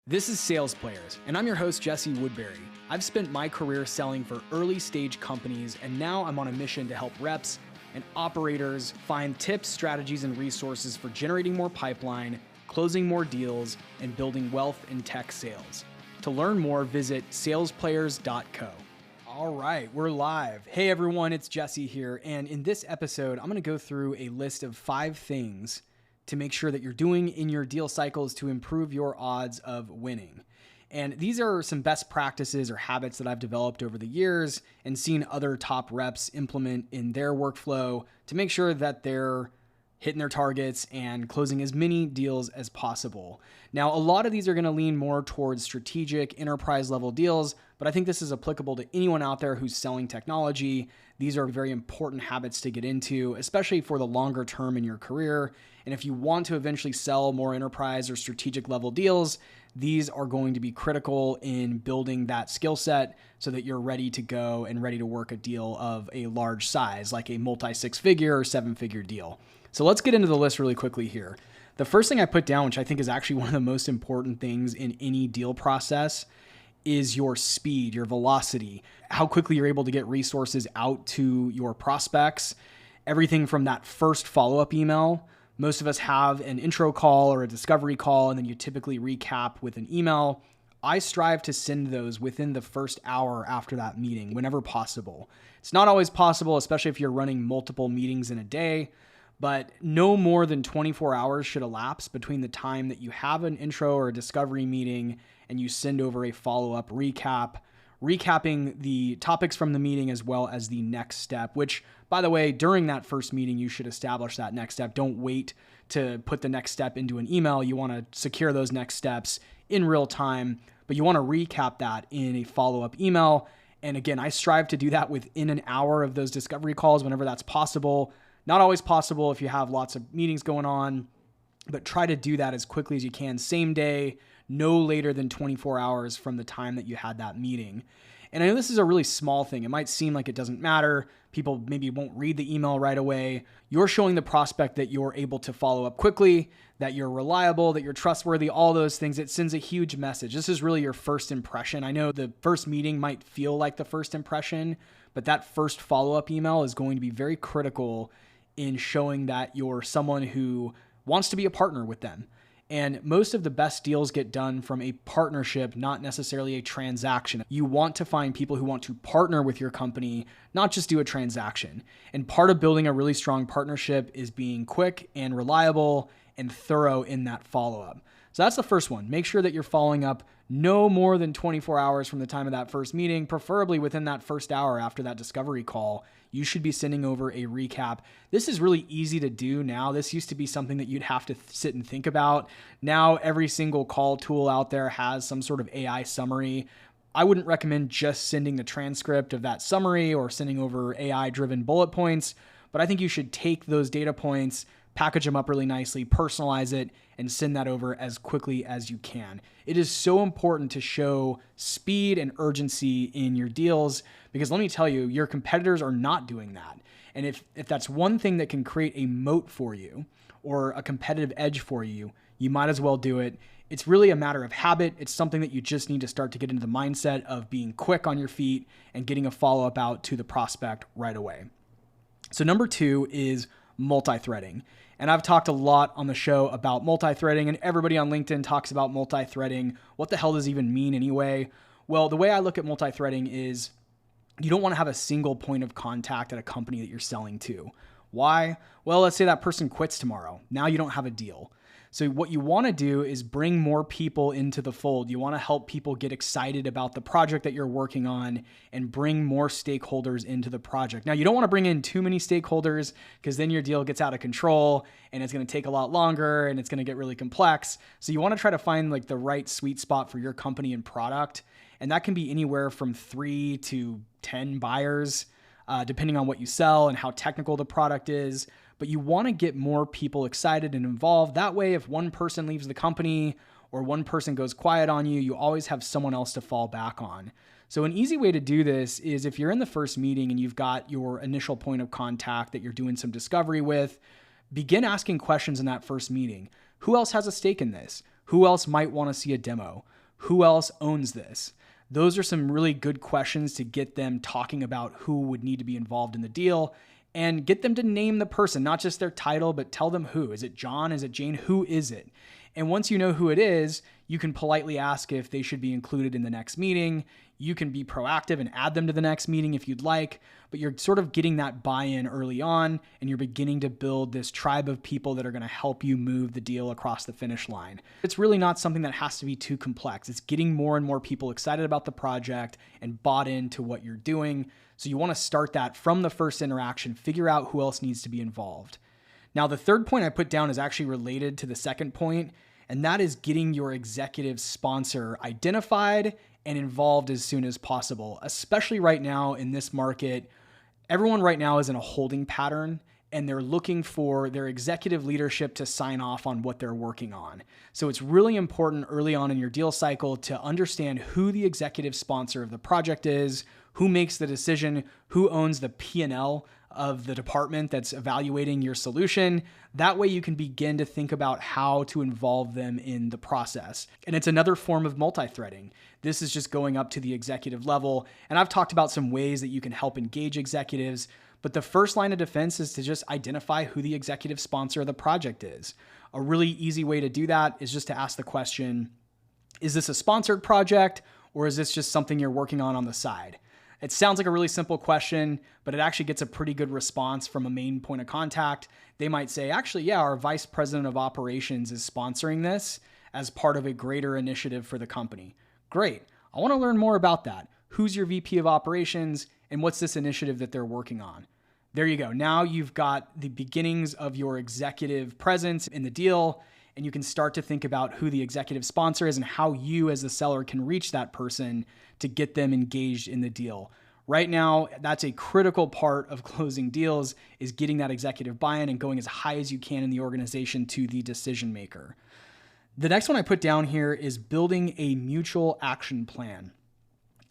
This is Sales Players, and I'm your host, Jesse Woodbury. I've spent my career selling for early stage companies, and now I'm on a mission to help reps and operators find tips, strategies, and resources for generating more pipeline, closing more deals, and building wealth in tech sales. To learn more, visit salesplayers.co. All right, we're live. Hey everyone, it's Jesse here, and in this episode, I'm going to go through a list of 5 things to make sure that you're doing in your deal cycles to improve your odds of winning. And these are some best practices or habits that I've developed over the years and seen other top reps implement in their workflow to make sure that they're hitting their targets and closing as many deals as possible. Now, a lot of these are going to lean more towards strategic enterprise level deals, but I think this is applicable to anyone out there who's selling technology. These are very important habits to get into, especially for the longer term in your career. And if you want to eventually sell more enterprise or strategic level deals, these are going to be critical in building that skill set so that you're ready to go and ready to work a deal of a large size, like a multi-6-figure or 7-figure deal. So let's get into the list really quickly here. The first thing I put down, which I think is actually one of the most important things in any deal process, is your speed, your velocity, how quickly you're able to get resources out to your prospects. Everything from that first follow-up email. Most of us have an intro call or a discovery call, and then you typically recap with an email. I strive to send those within the first hour after that meeting, whenever possible. It's not always possible, especially if you're running multiple meetings in a day, but no more than 24 hours should elapse between the time that you have an intro or a discovery meeting and you send over a follow-up recap, recapping the topics from the meeting as well as the next step, which, by the way, during that first meeting, you should establish that next step. Don't wait to put the next step into an email. You want to secure those next steps in real time, but you want to recap that in a follow-up email. And again, I strive to do that within an hour of those discovery calls whenever that's possible. Not always possible if you have lots of meetings going on, but try to do that as quickly as you can, same day, no later than 24 hours from the time that you had that meeting. And I know this is a really small thing. It might seem like it doesn't matter. People maybe won't read the email right away. You're showing the prospect that you're able to follow up quickly, that you're reliable, that you're trustworthy, all those things. It sends a huge message. This is really your first impression. I know the first meeting might feel like the first impression, but that first follow-up email is going to be very critical in showing that you're someone who wants to be a partner with them. And most of the best deals get done from a partnership, not necessarily a transaction. You want to find people who want to partner with your company, not just do a transaction. And part of building a really strong partnership is being quick and reliable and thorough in that follow-up. So that's the first one. Make sure that you're following up no more than 24 hours from the time of that first meeting, preferably within that first hour after that discovery call. You should be sending over a recap. This is really easy to do now. This used to be something that you'd have to sit and think about. Now, every single call tool out there has some sort of AI summary. I wouldn't recommend just sending the transcript of that summary or sending over AI-driven bullet points, but I think you should take those data points, package them up really nicely, personalize it, and send that over as quickly as you can. It is so important to show speed and urgency in your deals because let me tell you, your competitors are not doing that. And if that's one thing that can create a moat for you or a competitive edge for you, you might as well do it. It's really a matter of habit. It's something that you just need to start to get into the mindset of being quick on your feet and getting a follow-up out to the prospect right away. So number 2 is multi-threading. And I've talked a lot on the show about multi-threading, and everybody on LinkedIn talks about multi-threading. What the hell does it even mean anyway? Well, the way I look at multi-threading is you don't want to have a single point of contact at a company that you're selling to. Why? Well, let's say that person quits tomorrow. Now you don't have a deal. So what you want to do is bring more people into the fold. You want to help people get excited about the project that you're working on and bring more stakeholders into the project. Now, you don't want to bring in too many stakeholders because then your deal gets out of control and it's going to take a lot longer and it's going to get really complex. So you want to try to find like the right sweet spot for your company and product. And that can be anywhere from 3 to 10 buyers, depending on what you sell and how technical the product is. But you want to get more people excited and involved. That way, if one person leaves the company or one person goes quiet on you, you always have someone else to fall back on. So an easy way to do this is if you're in the first meeting and you've got your initial point of contact that you're doing some discovery with, begin asking questions in that first meeting. Who else has a stake in this? Who else might want to see a demo? Who else owns this? Those are some really good questions to get them talking about who would need to be involved in the deal and get them to name the person, not just their title, but tell them who. Is it John? Is it Jane? Who is it? And once you know who it is, you can politely ask if they should be included in the next meeting. You can be proactive and add them to the next meeting if you'd like, but you're sort of getting that buy-in early on, and you're beginning to build this tribe of people that are going to help you move the deal across the finish line. It's really not something that has to be too complex. It's getting more and more people excited about the project and bought into what you're doing. So you want to start that from the first interaction, figure out who else needs to be involved. Now, the third point I put down is actually related to the second point, and that is getting your executive sponsor identified and involved as soon as possible, especially right now in this market. Everyone right now is in a holding pattern, and they're looking for their executive leadership to sign off on what they're working on. So it's really important early on in your deal cycle to understand who the executive sponsor of the project is, who makes the decision, who owns the P&L of the department that's evaluating your solution. That way you can begin to think about how to involve them in the process. And it's another form of multi-threading. This is just going up to the executive level. And I've talked about some ways that you can help engage executives, but the first line of defense is to just identify who the executive sponsor of the project is. A really easy way to do that is just to ask the question, is this a sponsored project, or is this just something you're working on the side? It sounds like a really simple question, but it actually gets a pretty good response from a main point of contact. They might say, actually, yeah, our vice president of operations is sponsoring this as part of a greater initiative for the company. Great. I want to learn more about that. Who's your VP of operations, and what's this initiative that they're working on? There you go. Now you've got the beginnings of your executive presence in the deal, and you can start to think about who the executive sponsor is and how you as the seller can reach that person to get them engaged in the deal. Right now, that's a critical part of closing deals, is getting that executive buy-in and going as high as you can in the organization to the decision maker. The next one I put down here is building a mutual action plan.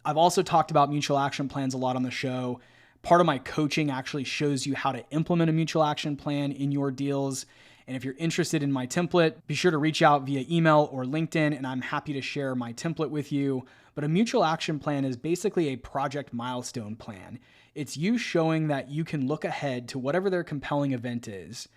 I've also talked about mutual action plans a lot on the show. Part of my coaching actually shows you how to implement a mutual action plan in your deals. And if you're interested in my template, be sure to reach out via email or LinkedIn, and I'm happy to share my template with you. But a mutual action plan is basically a project milestone plan. It's you showing that you can look ahead to whatever their compelling event is,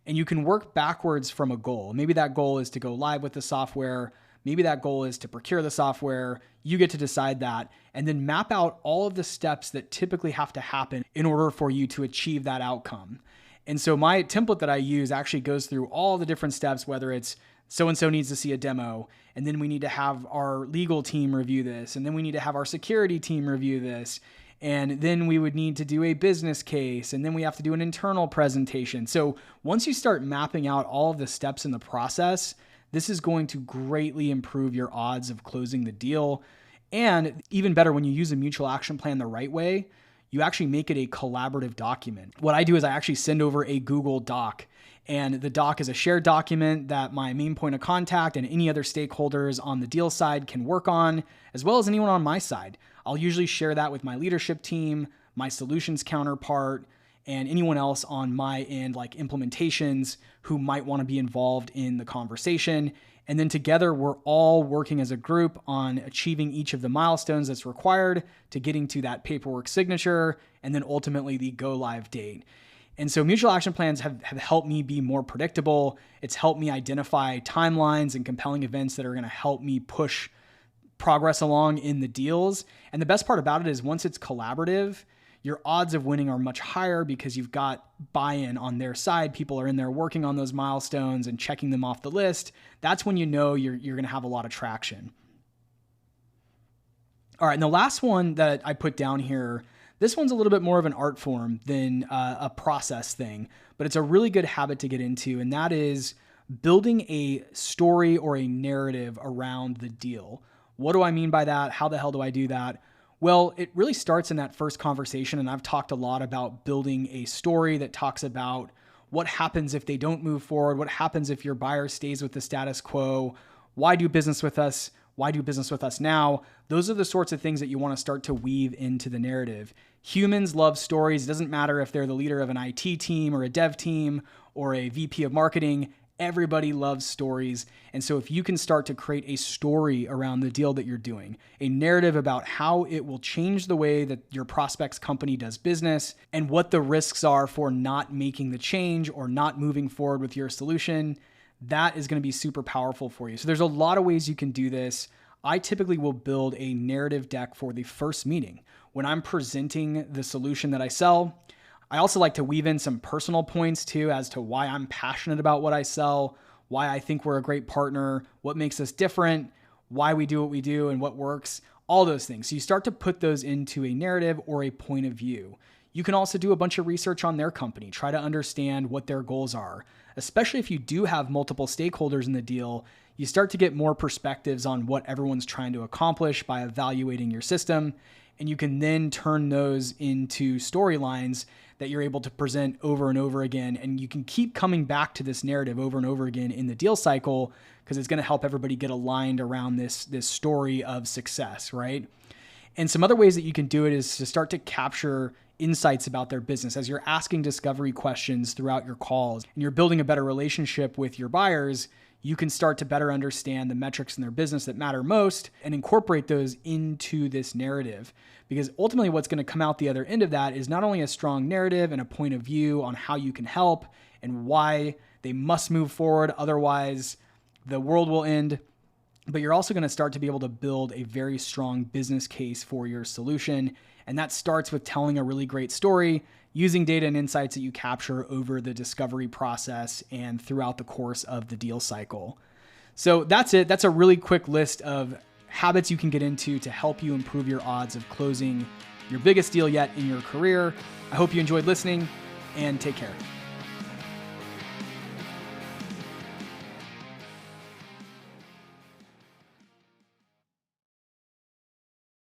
and you can work backwards from a goal. Maybe that goal is to go live with the software. Maybe that goal is to procure the software. You get to decide that, and then map out all of the steps that typically have to happen in order for you to achieve that outcome. And so my template that I use actually goes through all the different steps, whether it's so-and-so needs to see a demo, and then we need to have our legal team review this, and then we need to have our security team review this, and then we would need to do a business case, and then we have to do an internal presentation. So once you start mapping out all of the steps in the process, this is going to greatly improve your odds of closing the deal. And even better, when you use a mutual action plan the right way, you actually make it a collaborative document. What I do is I actually send over a Google Doc, and the doc is a shared document that my main point of contact and any other stakeholders on the deal side can work on, as well as anyone on my side. I'll usually share that with my leadership team, my solutions counterpart, and anyone else on my end, like implementations, who might want to be involved in the conversation. And then together, we're all working as a group on achieving each of the milestones that's required to getting to that paperwork signature, and then ultimately the go live date. And so mutual action plans have helped me be more predictable. It's helped me identify timelines and compelling events that are going to help me push progress along in the deals. And the best part about it is once it's collaborative, your odds of winning are much higher because you've got buy-in on their side. People are in there working on those milestones and checking them off the list. That's when you know you're going to have a lot of traction. All right, and the last one that I put down here, this one's a little bit more of an art form than a process thing, but it's a really good habit to get into, and that is building a story or a narrative around the deal. What do I mean by that? How the hell do I do that? Well, it really starts in that first conversation, and I've talked a lot about building a story that talks about what happens if they don't move forward, what happens if your buyer stays with the status quo, why do business with us, why do business with us now? Those are the sorts of things that you want to start to weave into the narrative. Humans love stories. It doesn't matter if they're the leader of an IT team or a dev team or a VP of marketing. Everybody loves stories. And so if you can start to create a story around the deal that you're doing, a narrative about how it will change the way that your prospect's company does business and what the risks are for not making the change or not moving forward with your solution, that is going to be super powerful for you. So there's a lot of ways you can do this. I typically will build a narrative deck for the first meeting. When I'm presenting the solution that I sell, I also like to weave in some personal points too as to why I'm passionate about what I sell, why I think we're a great partner, what makes us different, why we do what we do and what works, all those things. So you start to put those into a narrative or a point of view. You can also do a bunch of research on their company, try to understand what their goals are. Especially if you do have multiple stakeholders in the deal, you start to get more perspectives on what everyone's trying to accomplish by evaluating your system. And you can then turn those into storylines that you're able to present over and over again. And you can keep coming back to this narrative over and over again in the deal cycle because it's going to help everybody get aligned around this story of success, right? And some other ways that you can do it is to start to capture insights about their business as you're asking discovery questions throughout your calls and you're building a better relationship with your buyers. You can start to better understand the metrics in their business that matter most and incorporate those into this narrative. Because ultimately what's going to come out the other end of that is not only a strong narrative and a point of view on how you can help and why they must move forward, otherwise the world will end, but you're also going to start to be able to build a very strong business case for your solution. And that starts with telling a really great story, using data and insights that you capture over the discovery process and throughout the course of the deal cycle. So that's it. That's a really quick list of habits you can get into to help you improve your odds of closing your biggest deal yet in your career. I hope you enjoyed listening and take care.